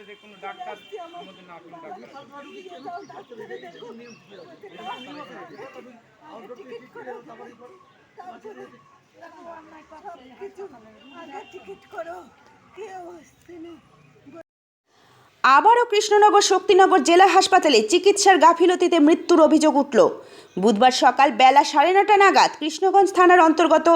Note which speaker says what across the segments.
Speaker 1: যে কোনো ডাক্তার আমাদের না কোনো
Speaker 2: আবারও কৃষ্ণনগর শক্তিনগর জেলা হাসপাতালে চিকিৎসার গাফিলতিতে মৃত্যুর অভিযোগ উঠল। বুধবার সকাল বেলা 9:30 নাগাদ কৃষ্ণগঞ্জ থানার অন্তর্গত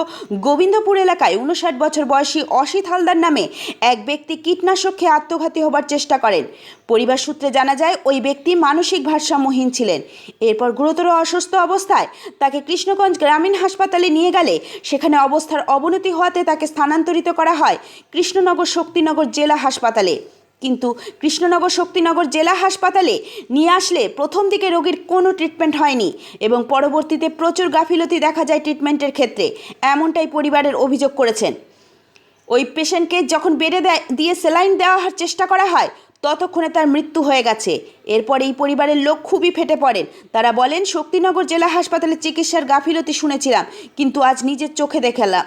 Speaker 2: গোবিন্দপুর এলাকায় 59 বছর বয়সী অসিত হালদার নামে এক ব্যক্তি কীটনাশক খেয়ে আত্মঘাতী হবার চেষ্টা করেন। পরিবার সূত্রে জানা যায় ওই ব্যক্তি মানসিক ভারসাম্যহীন ছিলেন। এরপর গুরুতর অসুস্থ অবস্থায় তাকে কৃষ্ণগঞ্জ গ্রামীণ হাসপাতালে নিয়ে গেলে সেখানে অবস্থার অবনতি হওয়াতে তাকে স্থানান্তরিত করা হয় কৃষ্ণনগর শক্তিনগর জেলা হাসপাতালে। কিন্তু কৃষ্ণনগর শক্তিনগর জেলা হাসপাতালে নিয়ে আসলে প্রথম দিকে রোগীর কোনো ট্রিটমেন্ট হয়নি এবং পরবর্তীতে প্রচুর গাফিলতি দেখা যায় ট্রিটমেন্টের ক্ষেত্রে, এমনটাই পরিবারের অভিযোগ করেছেন। ওই পেশেন্টকে যখন বেডে দিয়ে স্যালাইন দেওয়ার চেষ্টা করা হয় ততক্ষণে তার মৃত্যু হয়ে গেছে। এরপর এই পরিবারের লোক খুবই ফেটে পড়েন। তারা বলেন, শক্তিনগর জেলা হাসপাতালে চিকিৎসার গাফিলতি শুনেছিলাম, কিন্তু আজ নিজের চোখে দেখলাম।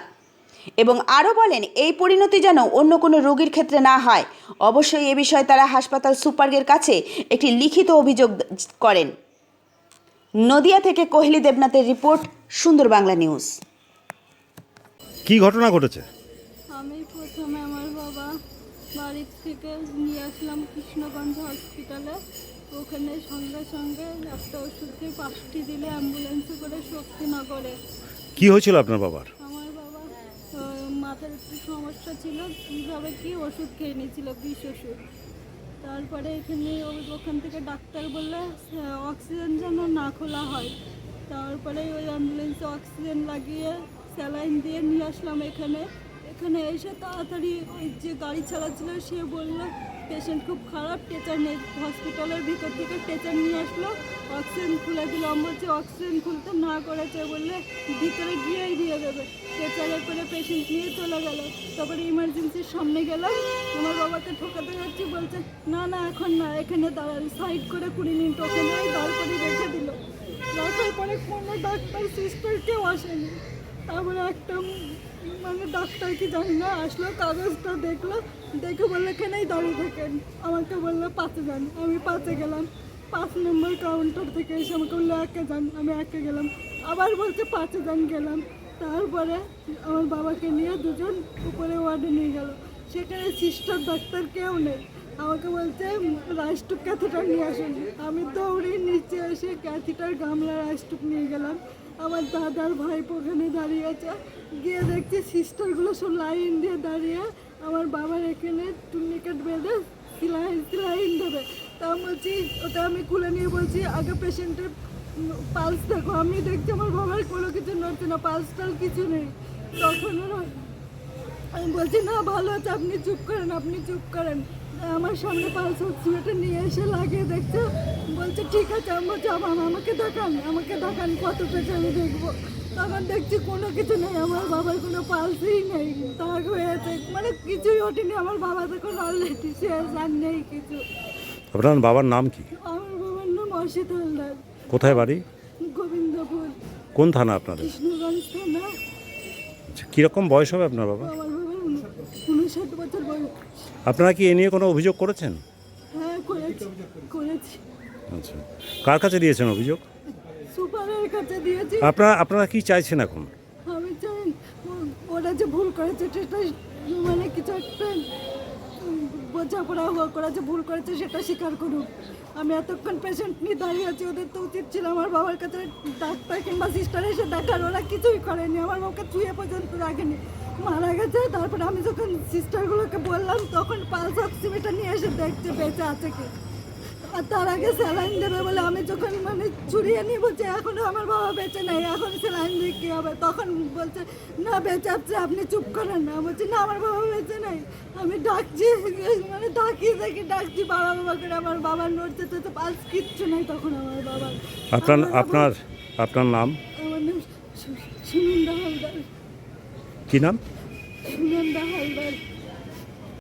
Speaker 2: এবং আরও বলেন, এই পরিণতি যেন অন্য কোনো রোগীর ক্ষেত্রে না হয়। অবশ্যই এ বিষয়ে তারা হাসপাতাল সুপারের কাছে একটি লিখিত অভিযোগ করেন। নদিয়া থেকে কোহলি দেবনাথের রিপোর্ট, সুন্দর বাংলা নিউজ।
Speaker 3: কি ঘটনা ঘটেছে?
Speaker 4: আমি প্রথমে আমার বাবা বাড়ি থেকে নিয়ে আসলাম কৃষ্ণগঞ্জ হসপিটালে। ওখানে সঙ্গে সঙ্গে একটা ওষুধ দিয়ে 5টি দিলে অ্যাম্বুলেন্সে করে শক্তিনগরে।
Speaker 3: কি হয়েছিল আপনার বাবার?
Speaker 4: আমার বাবা মাথার একটু সমস্যা ছিল, কীভাবে কি ওষুধ খেয়ে নিয়েছিল, বিষ ওষুধ। তারপরে এখানে ওখান থেকে ডাক্তার বললে অক্সিজেন যেন না খোলা হয়। তারপরে ওই অ্যাম্বুলেন্সে অক্সিজেন লাগিয়ে স্যালাইন দিয়ে নিয়ে আসলাম এখানে এসে তাড়াতাড়ি ওই যে গাড়ি চালাচ্ছিল সে বললো পেশেন্ট খুব খারাপ, টেচার নেই। হসপিটালের ভিতর থেকে টেচার নিয়ে আসলো, অক্সিজেন খুলে দিল। আমি বলছি অক্সিজেন খুলতে না করেছে, বললে ভিতরে গিয়েই দিয়ে দেবে। টেচারে করে পেশেন্ট নিয়ে চলে গেল। তারপরে ইমার্জেন্সির সামনে গেলাম, আমার বাবাকে ঠোকাতে যাচ্ছি, বলছে না না এখন না, এখানে দাঁড়ান। সাইড করে 20 মিনিট ওখানে দাঁড় করে রেখে দিল। রাখার পরে কোনো ডাক্তার সিস্টার কেউ আসেনি। তারপরে একটা ডাক্তার কি জানি না আসলো, কাগজটা দেখলো, দেখে বললো এখানেই দাঁড়িয়ে থাকেন। আমাকে বললো 5 যান। আমি 5-এ গেলাম। 5 নম্বর কাউন্টার থেকে এসে আমাকে বললো 1-এ যান। আমি 1-এ গেলাম। আবার বলছে 5-এ যান, গেলাম। তারপরে আমার বাবাকে নিয়ে দুজন উপরে ওয়ার্ডে নিয়ে গেল। সেখানে সিস্টার ডাক্তার কেউ নেই। আমাকে বলছে রাইসটুক ক্যাথিটার নিয়ে আসুন। আমি দৌড়ে নিচে এসে ক্যাথিটার গামলা রাইসটুক নিয়ে গেলাম। আমার দাদার ভাইপো ওখানে দাঁড়িয়ে আছে। গিয়ে দেখছি সিস্টারগুলো সব লাইন দিয়ে দাঁড়িয়ে আমার বাবার এখানে টুর্নিকেট বেঁধে সিলাইন দেবে। তা বলছি ওটা আমি খুলে নিয়ে বলছি আগে পেশেন্টের পালস দেখো। আমি দেখছি আমার বাবার কোনো কিছু নড়ছে না, পালস টাল কিছু নেই। তখন আমি বলছি না ভালো আছে, আপনি চুপ করেন, আপনি চুপ করেন। আমার সামনে পালস অক্সিমিটার নিয়ে এসে লাগিয়ে দেখছে, বলছে ঠিক আছে। আমি বলছি আমাকে দেখান কত পেয়েছে আমি দেখবো। তখন দেখছি কোনো কিছু নেই, আমার বাবার কোনো পালসই নেই, দাগ হয়েছে, মানে কিছুই ওঠেনি। আমার বাবা তখন অলরেডি শেষ, আর নেই কিছু।
Speaker 3: আপনার বাবার নাম কি?
Speaker 4: আমার বাবার নাম অসিত হালদার।
Speaker 3: কোথায় বাড়ি?
Speaker 4: গোবিন্দপুর।
Speaker 3: কোন থানা আপনাদের?
Speaker 4: কৃষ্ণগঞ্জ থানা।
Speaker 3: আচ্ছা, কীরকম বয়স হবে আপনার বাবা?
Speaker 4: আমার বাবার 59 বছর বয়স।
Speaker 3: আপনারা কি এ নিয়ে কোনো অভিযোগ করেছেন?
Speaker 4: হ্যাঁ করেছি।
Speaker 3: আচ্ছা, কার কাছে দিয়েছেন অভিযোগ?
Speaker 4: সুপারের কাছে দিয়েছি।
Speaker 3: আপনারা কি চাইছেন এখন?
Speaker 4: আমি চাই ওরা যে ভুল করেছে সেটা, মানে কিছু একটা বোঝাপড়া করা যে ভুল করেছে সেটা স্বীকার করুক। আমি এতক্ষণ পেশেন্ট নিয়ে দাঁড়িয়ে আছি, ওদের তো উচিত ছিল আমার বাবার কাছে ডাক্তার কিংবা সিস্টার এসে দেখার। ওরা কিছুই করেনি, আমার বাবাকে ছুঁয়ে পর্যন্ত রাখেনি, মারা গেছে। তারপরে আমি যখন সিস্টারগুলোকে বললাম তখন পালস অক্সিমিটার নিয়ে এসে দেখছে বেঁচে আছে কি। আর তার আগে স্যালাইন দেবে বলে আমি যখন ছুরিয়ে নিয়ে বলছি এখনও আমার বাবা বেঁচে নেই, এখন স্যালাইন দিয়ে কী হবে। তখন বলছে না বেঁচে আছে, আপনি চুপ করেন না। বলছি না আমার বাবা বেঁচে নেই। আমি ডাকছি, ডাকছি বাবা করে, আমার বাবার নড়ছে তো পালস কিচ্ছু নেই তখন আমার বাবার।
Speaker 3: আপনার নাম?
Speaker 4: আমার নাম সুনন্দা হালদার।
Speaker 3: কি নাম?
Speaker 4: সুনন্দা হালদার।